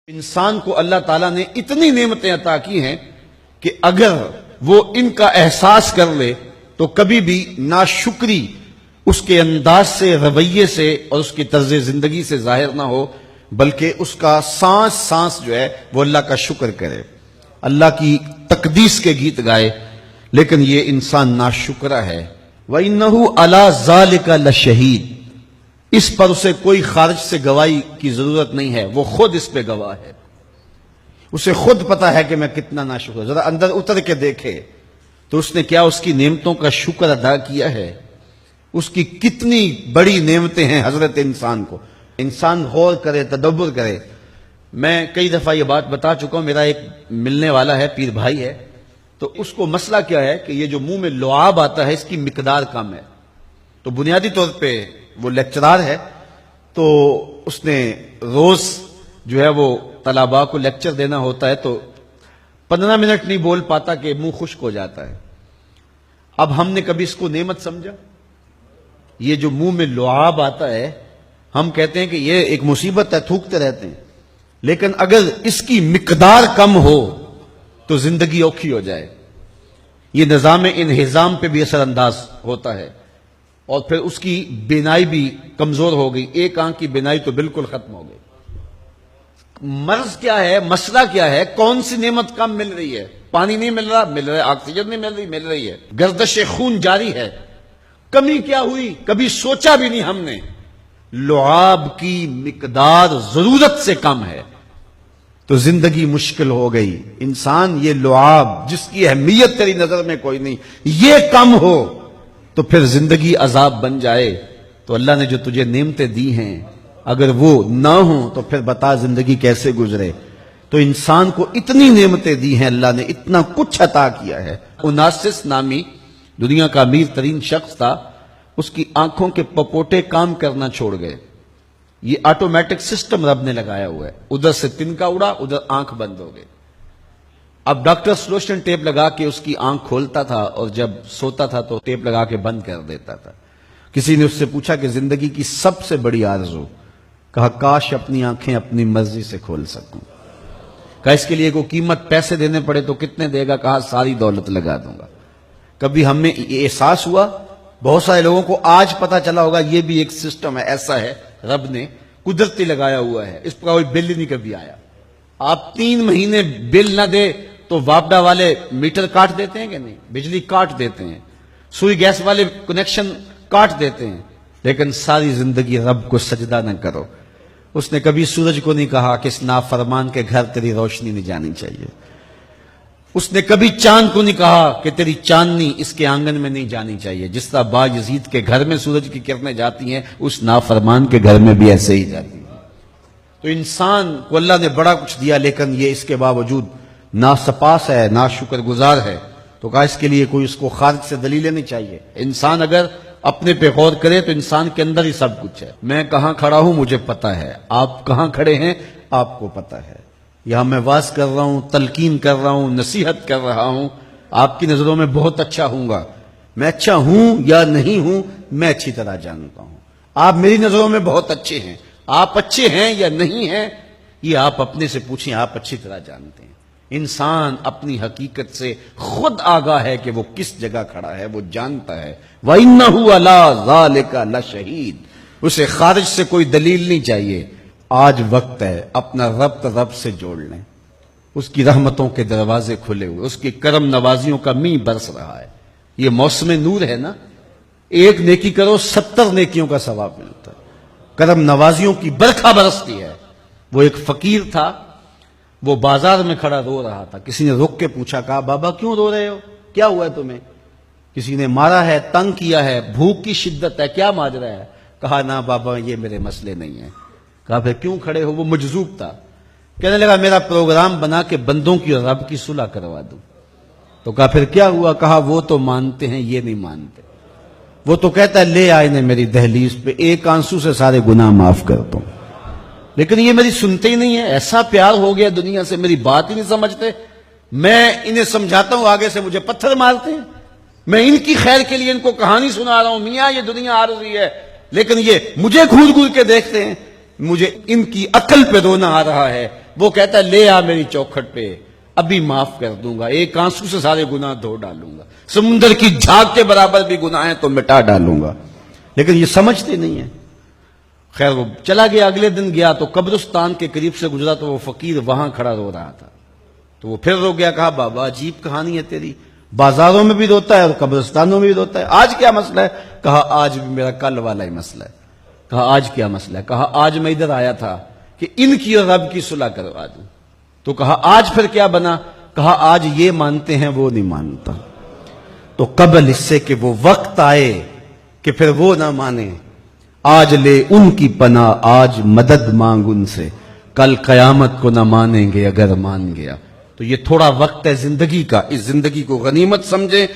انسان کو اللہ تعالیٰ نے اتنی نعمتیں عطا کی ہیں کہ اگر وہ ان کا احساس کر لے تو کبھی بھی ناشکری اس کے انداز سے، رویے سے اور اس کی طرز زندگی سے ظاہر نہ ہو، بلکہ اس کا سانس سانس جو ہے وہ اللہ کا شکر کرے، اللہ کی تقدیس کے گیت گائے۔ لیکن یہ انسان ناشکرہ ہے۔ وَإِنَّهُ عَلَى ذَلِكَ لَشَهِيدٌ، اس پر اسے کوئی خارج سے گواہی کی ضرورت نہیں ہے، وہ خود اس پہ گواہ ہے، اسے خود پتا ہے کہ میں کتنا ناشکر ہوں۔ ذرا اندر اتر کے دیکھے تو اس نے کیا اس کی نعمتوں کا شکر ادا کیا ہے؟ اس کی کتنی بڑی نعمتیں ہیں حضرت انسان کو۔ انسان غور کرے، تدبر کرے۔ میں کئی دفعہ یہ بات بتا چکا ہوں، میرا ایک ملنے والا ہے، پیر بھائی ہے، تو اس کو مسئلہ کیا ہے کہ یہ جو منہ میں لعاب آتا ہے اس کی مقدار کم ہے۔ تو بنیادی طور پہ وہ لیکچرار ہے، تو اس نے روز جو ہے وہ طلباء کو لیکچر دینا ہوتا ہے، تو 15 منٹ نہیں بول پاتا کہ منہ خشک ہو جاتا ہے۔ اب ہم نے کبھی اس کو نعمت سمجھا؟ یہ جو منہ میں لعاب آتا ہے، ہم کہتے ہیں کہ یہ ایک مصیبت ہے، تھوکتے رہتے ہیں، لیکن اگر اس کی مقدار کم ہو تو زندگی اوکھی ہو جائے۔ یہ نظام انہضام پہ بھی اثر انداز ہوتا ہے، اور پھر اس کی بینائی بھی کمزور ہو گئی، ایک آنکھ کی بینائی تو بالکل ختم ہو گئی۔ مرض کیا ہے، مسئلہ کیا ہے؟ کون سی نعمت کم مل رہی ہے؟ پانی نہیں مل رہا، مل رہا ہے، آکسیجن نہیں مل رہی ہے، گردش خون جاری ہے۔ کمی کیا ہوئی؟ کبھی سوچا بھی نہیں ہم نے۔ لعاب کی مقدار ضرورت سے کم ہے تو زندگی مشکل ہو گئی۔ انسان یہ لعاب جس کی اہمیت تیری نظر میں کوئی نہیں، یہ کم ہو تو پھر زندگی عذاب بن جائے۔ تو اللہ نے جو تجھے نعمتیں دی ہیں اگر وہ نہ ہوں تو پھر بتا زندگی کیسے گزرے۔ تو انسان کو اتنی نعمتیں دی ہیں اللہ نے، اتنا کچھ عطا کیا ہے۔ اوناسس نامی دنیا کا امیر ترین شخص تھا، اس کی آنکھوں کے پپوٹے کام کرنا چھوڑ گئے۔ یہ آٹومیٹک سسٹم رب نے لگایا ہوا ہے، ادھر سے تنکا اڑا، ادھر آنکھ بند ہو گئی۔ اب ڈاکٹر سلوشن ٹیپ لگا کے اس کی آنکھ کھولتا تھا، اور جب سوتا تھا تو ٹیپ لگا کے بند کر دیتا تھا۔ کسی نے اس سے پوچھا کہ زندگی کی سب سے بڑی آرزو؟ کہا کاش اپنی آنکھیں اپنی مرضی سے کھول سکوں۔ کہا اس کے لیے کوئی قیمت پیسے دینے پڑے تو کتنے دے گا؟ کہا ساری دولت لگا دوں گا۔ کبھی ہم میں یہ احساس ہوا؟ بہت سارے لوگوں کو آج پتا چلا ہوگا یہ بھی ایک سسٹم ہے، ایسا ہے، رب نے قدرتی لگایا ہوا ہے، اس پر کوئی بل ہی نہیں کبھی آیا۔ آپ 3 مہینے بل نہ دے تو واپڈا والے میٹر کاٹ دیتے ہیں کہ نہیں؟ بجلی کاٹ دیتے ہیں، سوئی گیس والے کنیکشن کاٹ دیتے ہیں، لیکن ساری زندگی رب کو سجدہ نہ کرو۔ اس نے کبھی سورج کو نہیں کہا کہ اس نافرمان کے گھر تیری روشنی نہیں جانی چاہیے۔ اس نے کبھی چاند کو نہیں کہا کہ تیری چاندنی اس کے آنگن میں نہیں جانی چاہیے۔ جس طرح با یزید کے گھر میں سورج کی کرنیں جاتی ہیں، اس نافرمان کے گھر میں بھی ایسے ہی جاتی ہیں۔ تو انسان کو اللہ نے بڑا کچھ دیا، لیکن یہ اس کے باوجود ناسپاس ہے، ناشکر گزار ہے۔ تو کہا اس کے لیے کوئی اس کو خارج سے دلیلیں نہیں چاہیے۔ انسان اگر اپنے پہ غور کرے تو انسان کے اندر ہی سب کچھ ہے۔ میں کہاں کھڑا ہوں مجھے پتا ہے، آپ کہاں کھڑے ہیں آپ کو پتا ہے۔ یہاں میں واز کر رہا ہوں، تلقین کر رہا ہوں، نصیحت کر رہا ہوں، آپ کی نظروں میں بہت اچھا ہوں گا۔ میں اچھا ہوں یا نہیں ہوں میں اچھی طرح جانتا ہوں۔ آپ میری نظروں میں بہت اچھے ہیں، آپ اچھے ہیں یا نہیں ہیں یہ آپ اپنے سے پوچھیں، آپ اچھی طرح جانتے ہیں۔ انسان اپنی حقیقت سے خود آگاہ ہے کہ وہ کس جگہ کھڑا ہے، وہ جانتا ہے۔ وَإِنَّهُ عَلَى ذَلِكَ لَشَهِيدٌ، اسے خارج سے کوئی دلیل نہیں چاہیے۔ آج وقت ہے اپنا رب سے جوڑ لیں۔ اس کی رحمتوں کے دروازے کھلے ہوئے، اس کی کرم نوازیوں کا می برس رہا ہے۔ یہ موسم نور ہے نا، ایک نیکی کرو 70 نیکیوں کا ثواب ملتا ہے۔ کرم نوازیوں کی برکھا برستی ہے۔ وہ ایک فقیر تھا، وہ بازار میں کھڑا رو رہا تھا۔ کسی نے رک کے پوچھا، کہا بابا کیوں رو رہے ہو، کیا ہوا ہے تمہیں؟ کسی نے مارا ہے، تنگ کیا ہے، بھوک کی شدت ہے، کیا ماجرا ہے؟ کہا نہ بابا یہ میرے مسئلے نہیں ہیں۔ کہا پھر کیوں کھڑے ہو؟ وہ مجذوب تھا، کہنے لگا میرا پروگرام بنا کے بندوں کی اور رب کی صلح کروا دوں۔ تو کہا پھر کیا ہوا؟ کہا وہ تو مانتے ہیں یہ نہیں مانتے، وہ تو کہتا ہے لے آئے نے میری دہلیز پہ، ایک آنسو سے سارے گناہ معاف کر دوں، لیکن یہ میری سنتے ہی نہیں ہے۔ ایسا پیار ہو گیا دنیا سے، میری بات ہی نہیں سمجھتے۔ میں انہیں سمجھاتا ہوں، آگے سے مجھے پتھر مارتے ہیں۔ میں ان کی خیر کے لیے ان کو کہانی سنا رہا ہوں، میاں یہ دنیا عارضی ہے، لیکن یہ مجھے گھور گھور کے دیکھتے ہیں۔ مجھے ان کی عقل پہ رونا آ رہا ہے وہ کہتا ہے لے آ میری چوکھٹ پہ، ابھی معاف کر دوں گا، ایک آنسو سے سارے گناہ دھو ڈالوں گا، سمندر کی جھاگ کے برابر بھی گناہ ہیں تو مٹا ڈالوں گا. لیکن یہ سمجھتے نہیں ہیں. خیر وہ چلا گیا. اگلے دن گیا تو قبرستان کے قریب سے گزرا تو وہ فقیر وہاں کھڑا رو رہا تھا. تو وہ پھر رو گیا. کہا بابا عجیب کہانی ہے تیری، بازاروں میں بھی روتا ہے اور قبرستانوں میں بھی روتا ہے، آج کیا مسئلہ ہے؟ کہا آج بھی میرا کل والا ہی مسئلہ ہے. کہا آج کیا مسئلہ ہے؟ کہا آج میں ادھر آیا تھا کہ ان کی اور رب کی صلح کروا دوں. تو کہا آج پھر کیا بنا؟ کہا آج یہ مانتے ہیں وہ نہیں مانتا. تو قبل اس سے کہ وہ وقت آئے کہ پھر وہ نہ مانے، آج لے ان کی پناہ، آج مدد مانگ ان سے، کل قیامت کو نہ مانیں گے اگر مان گیا. تو یہ تھوڑا وقت ہے زندگی کا، اس زندگی کو غنیمت سمجھیں.